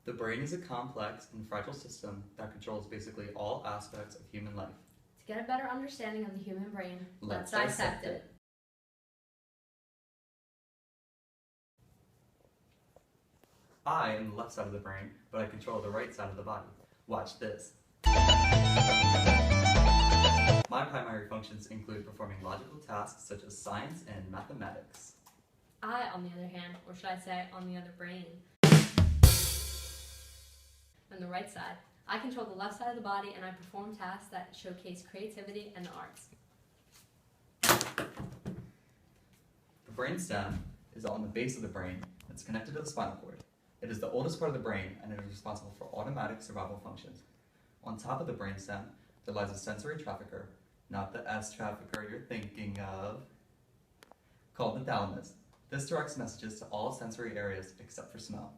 The brain is a complex and fragile system that controls basically all aspects of human life. To get a better understanding of the human brain, Let's dissect it. I am the left side of the brain, but I control the right side of the body. Watch this. My primary functions include performing logical tasks such as science and mathematics. I, on the other hand, or should I say on the other brain, on the right side, I control the left side of the body and I perform tasks that showcase creativity and the arts. The brainstem is on the base of the brain. It's connected to the spinal cord. It is the oldest part of the brain and it is responsible for automatic survival functions. On top of the brainstem, there lies a sensory trafficker, not the S trafficker you're thinking of, called the thalamus. This directs messages to all sensory areas except for smell.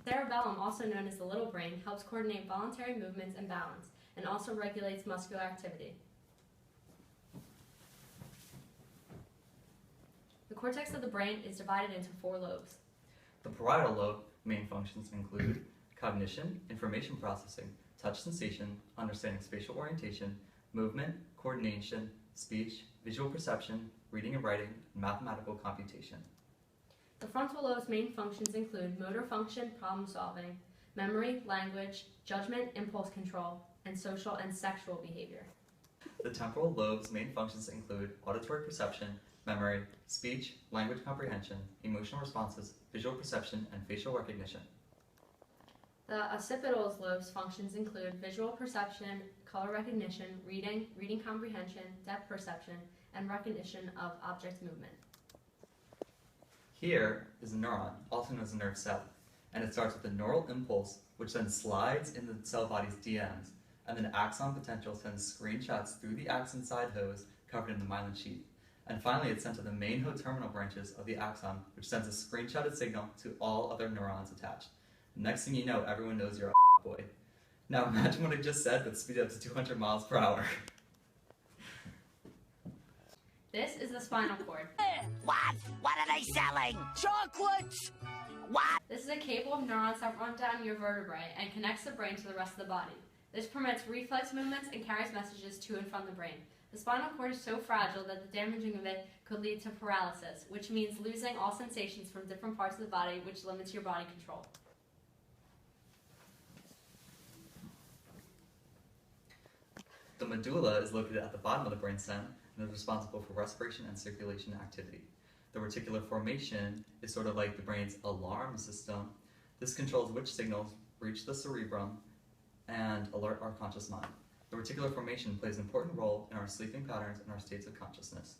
Cerebellum, also known as the little brain, helps coordinate voluntary movements and balance, and also regulates muscular activity. The cortex of the brain is divided into 4 lobes. The parietal lobe main functions include cognition, information processing, touch sensation, understanding spatial orientation, movement, coordination, speech, visual perception, reading and writing, and mathematical computation. The frontal lobe's main functions include motor function, problem solving, memory, language, judgment, impulse control, and social and sexual behavior. The temporal lobe's main functions include auditory perception, memory, speech, language comprehension, emotional responses, visual perception, and facial recognition. The occipital lobe's functions include visual perception, color recognition, reading comprehension, depth perception, and recognition of object movement. Here is a neuron, also known as a nerve cell, and it starts with a neural impulse, which then slides into the cell body's DMs, and then axon potential sends screenshots through the axon side hose covered in the myelin sheath. And finally, it's sent to the main terminal branches of the axon, which sends a screenshotted signal to all other neurons attached. Next thing you know, everyone knows you're a boy. Now imagine what I just said, but speed up to 200 miles per hour. This is the spinal cord. What? What are they selling? Chocolates! What? This is a cable of neurons that run down your vertebrae and connects the brain to the rest of the body. This permits reflex movements and carries messages to and from the brain. The spinal cord is so fragile that the damaging of it could lead to paralysis, which means losing all sensations from different parts of the body, which limits your body control. The medulla is located at the bottom of the brainstem and is responsible for respiration and circulation activity. The reticular formation is sort of like the brain's alarm system. This controls which signals reach the cerebrum and alert our conscious mind. The reticular formation plays an important role in our sleeping patterns and our states of consciousness.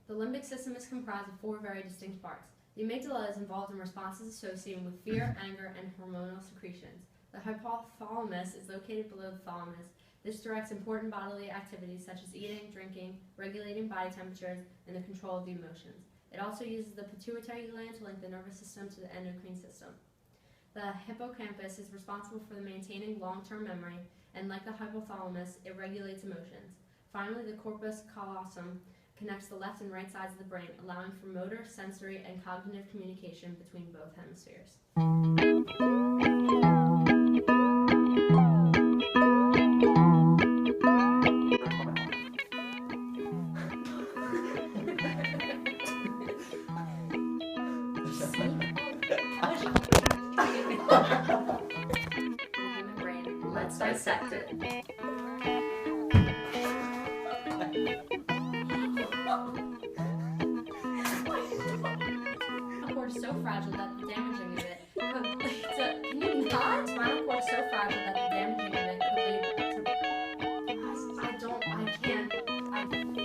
The limbic system is comprised of 4 very distinct parts. The amygdala is involved in responses associated with fear, anger, and hormonal secretions. The hypothalamus is located below the thalamus. This directs important bodily activities such as eating, drinking, regulating body temperatures, and the control of the emotions. It also uses the pituitary gland to link the nervous system to the endocrine system. The hippocampus is responsible for maintaining long-term memory, and like the hypothalamus, it regulates emotions. Finally, the corpus callosum connects the left and right sides of the brain, allowing for motor, sensory, and cognitive communication between both hemispheres. Human brain, let's dissect it. Spinal cord is so fragile that the damaging of it could lead to. Can you not? Spinal cord is so fragile that the damaging of it could lead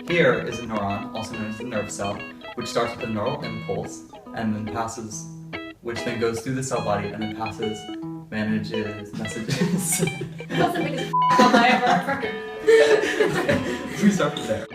to. Here is a neuron, also known as the nerve cell, which starts with a neural impulse and then which then goes through the cell body and then messages. That's the biggest I ever heard. We start from there.